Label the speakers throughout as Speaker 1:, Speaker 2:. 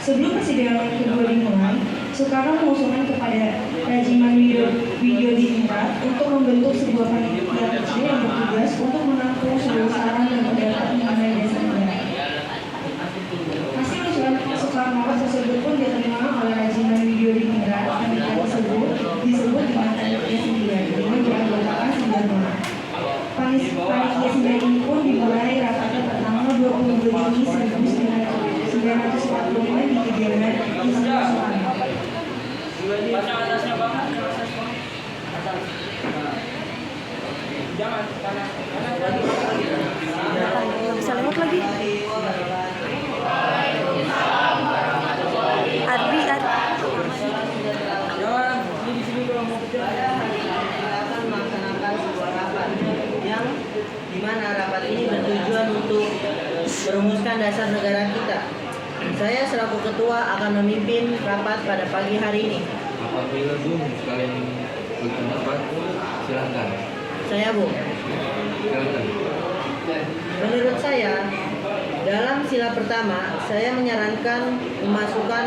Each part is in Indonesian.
Speaker 1: Sebelum persidangan kedua dimulai, Soekarno mengusulkan kepada Rajiman Widyodiningrat untuk membentuk sebuah panitia kecil yang bertugas untuk menampung seluruh saran dan pendapat mengenai dasar negara. Hasil usulan Soekarno tersebut pun diterima oleh Rajiman Widyodiningrat. Panitia tersebut disebut dengan Panitia 9 dengan beranggotakan 9 orang. Panitia 9 ini pun dimulai rapatnya pertama 22 Juni 1945 di kediaman Ismail Soekarno.
Speaker 2: Bisa lewat lagi. Ardi.
Speaker 3: Akan melaksanakan sebuah rapat yang dimana rapat ini bertujuan untuk merumuskan dasar negara kita. Saya selaku ketua akan memimpin rapat pada pagi hari ini.
Speaker 4: Apabila Bung sekalian berpendapat, silakan.
Speaker 3: Saya Bung.
Speaker 4: Silakan.
Speaker 3: Menurut saya, dalam sila pertama, saya menyarankan memasukkan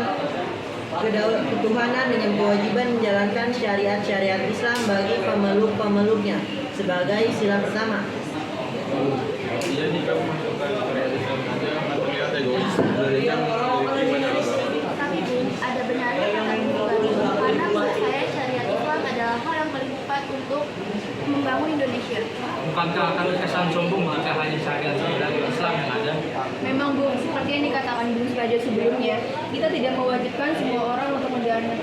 Speaker 3: ketuhanan dengan kewajiban menjalankan syariat-syariat Islam bagi pemeluk-pemeluknya sebagai sila pertama.
Speaker 4: Jadi kamu masukkan syariat Islam saja atau lihat egois dari yang
Speaker 5: Tapi Bung, ada benarnya kata Ibu karena menurut saya syariat Islam adalah hal yang paling tepat untuk membangun Indonesia.
Speaker 6: Bukankah akan terkesan sombong jika hanya syariat dari Islam yang ada?
Speaker 5: Memang Bung, seperti yang dikatakan Bung Surajo sebelumnya, kita tidak mewajibkan semua orang untuk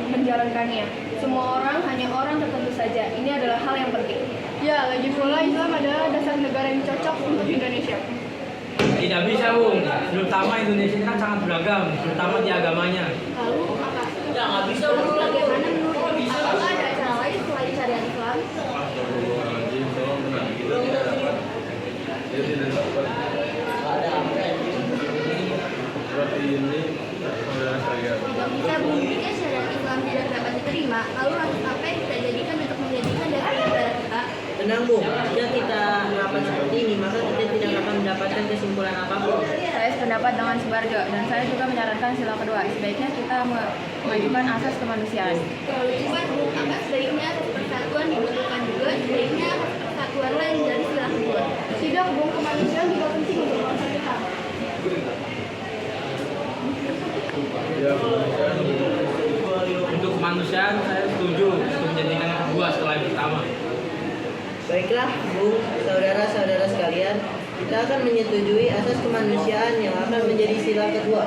Speaker 5: menjalankannya. Semua orang hanya orang tertentu saja. Ini adalah hal yang penting. Ya, lagi pula Islam adalah dasar negara yang cocok untuk Indonesia.
Speaker 6: Tidak bisa, Bung. Terutama Indonesia kan sangat beragam, terutama di agamanya.
Speaker 5: Lalu apa? Ya, nggak bisa. Lalu bagaimana menurut Bung? Apakah ada cara lain selain syariat Islam?
Speaker 4: Kita tidak dapat seperti ini saudara saya.
Speaker 5: Tidak bisa Bung, jika syariat Islam tidak dapat diterima, lalu lantas apa yang kita jadikan untuk menjadikan dasar negara kita?
Speaker 3: Tenang Bung, jika kita rapat seperti ini, maka kita tidak akan mendapatkan kesimpulan apapun.
Speaker 7: Saya sependapat dengan Subarjo dan saya juga menyarankan sila kedua. Sebaiknya kita memajukan asas kemanusiaan.
Speaker 5: Terlalu cepat Bung, apa sebaiknya asas persatuan dibutuhkan juga, sebaiknya asas persatuan lain dari sila kedua. Tidak Bung, kemanusiaan juga penting untuk bangsa kita.
Speaker 4: Ya,
Speaker 6: Untuk kemanusiaan, saya setuju untuk menjadikan yang kedua setelah yang pertama.
Speaker 3: Baiklah Bung, saudara-saudara sekalian, kita akan menyetujui asas kemanusiaan yang akan menjadi sila kedua.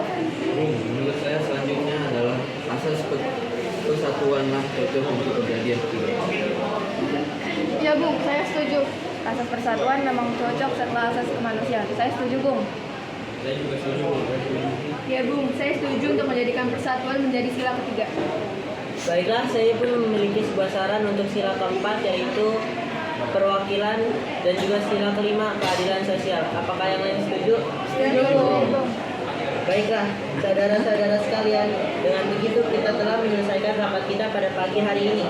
Speaker 4: Bung, menurut saya selanjutnya adalah asas persatuanlah cocok untuk menjadi yang ketiga.
Speaker 7: Ya Bung, saya setuju. Asas persatuan memang cocok setelah asas kemanusiaan. Saya setuju Bung.
Speaker 4: Saya juga setuju.
Speaker 7: Ya Bung, saya setuju untuk menjadikan persatuan menjadi sila ketiga.
Speaker 3: Baiklah, saya pun memiliki sebuah saran untuk sila keempat, yaitu perwakilan, dan juga sila kelima, keadilan sosial. Apakah yang lain setuju?
Speaker 7: Setuju Bung.
Speaker 3: Baiklah, saudara-saudara sekalian, dengan begitu kita telah menyelesaikan rapat kita pada pagi hari ini.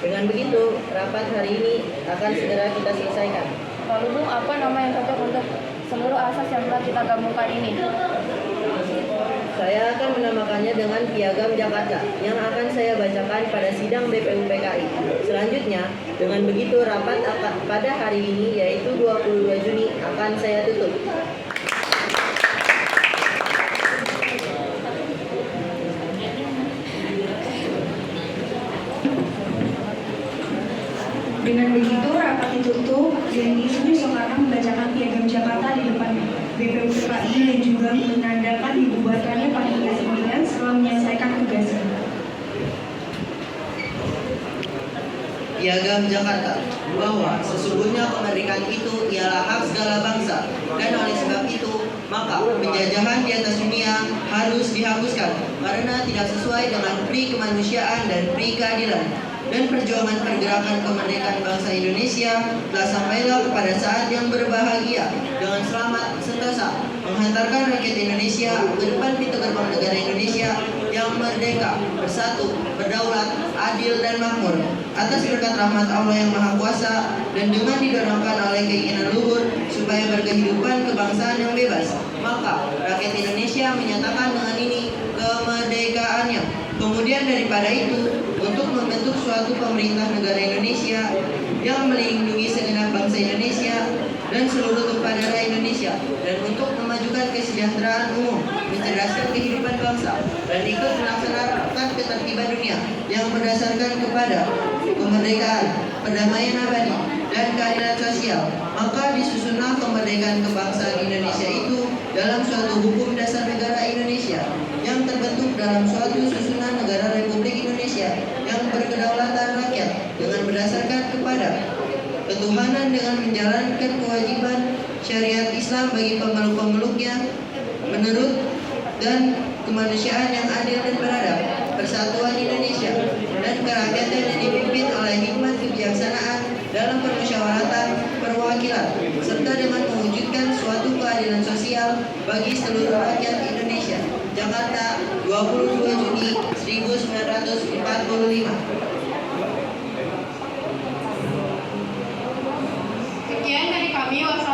Speaker 3: Dengan begitu, rapat hari ini akan segera kita selesaikan.
Speaker 7: Lalu Bung, apa nama yang cocok untuk seluruh asas yang telah kita gabungkan ini?
Speaker 3: Saya akan menamakannya dengan Piagam Jakarta yang akan saya bacakan pada sidang BPUPKI. Selanjutnya, dengan begitu rapat pada hari ini yaitu 22 Juni akan saya tutup.
Speaker 1: Dengan begitu rapat ditutup dan diisuti Soekarno membacakan Piagam Jakarta di depan BPUPKI dan juga menandakan dibubarkannya Panitia 9 setelah menyelesaikan tugasnya.
Speaker 3: Piagam Jakarta bahwa sesungguhnya kemerdekaan itu ialah hak segala bangsa, dan oleh sebab itu maka penjajahan di atas dunia harus dihapuskan karena tidak sesuai dengan pri kemanusiaan dan pri keadilan. Dan perjuangan pergerakan kemerdekaan bangsa Indonesia telah sampailah kepada saat yang berbahagia dengan selamat sentosa menghantarkan rakyat Indonesia ke depan pintu gerbang negara Indonesia yang merdeka, bersatu, berdaulat, adil dan makmur atas berkat rahmat Allah yang Maha Kuasa dan dengan didorongkan oleh keinginan luhur supaya berkehidupan kebangsaan yang bebas. Maka rakyat Indonesia menyatakan dengan ini kemerdekaannya. Kemudian daripada itu, untuk membentuk suatu pemerintah negara Indonesia yang melindungi segenap bangsa Indonesia dan seluruh tumpah darah Indonesia, dan untuk memajukan kesejahteraan umum, mencerdaskan kehidupan bangsa, dan ikut melaksanakan ketertiban dunia yang berdasarkan kepada kemerdekaan, perdamaian abadi, dan keadilan sosial. Maka disusunlah kemerdekaan kebangsaan Indonesia itu dalam suatu hukum dasar negara Indonesia yang terbentuk dalam suatu susunan negara Republik Indonesia yang berkedaulatan rakyat dengan berdasarkan kepada ketuhanan dengan menjalankan kewajiban syariat Islam bagi pemeluk-pemeluknya menurut dan kemanusiaan yang adil dan beradab, persatuan Indonesia dan kerakyatan yang dipimpin oleh hikmat kebijaksanaan dalam permusyawaratan perwakilan, serta dengan mewujudkan suatu keadilan sosial bagi seluruh rakyat Indonesia. Jakarta, 22 Juni 1945.
Speaker 5: Sekian dari kami. Wassalamualaikum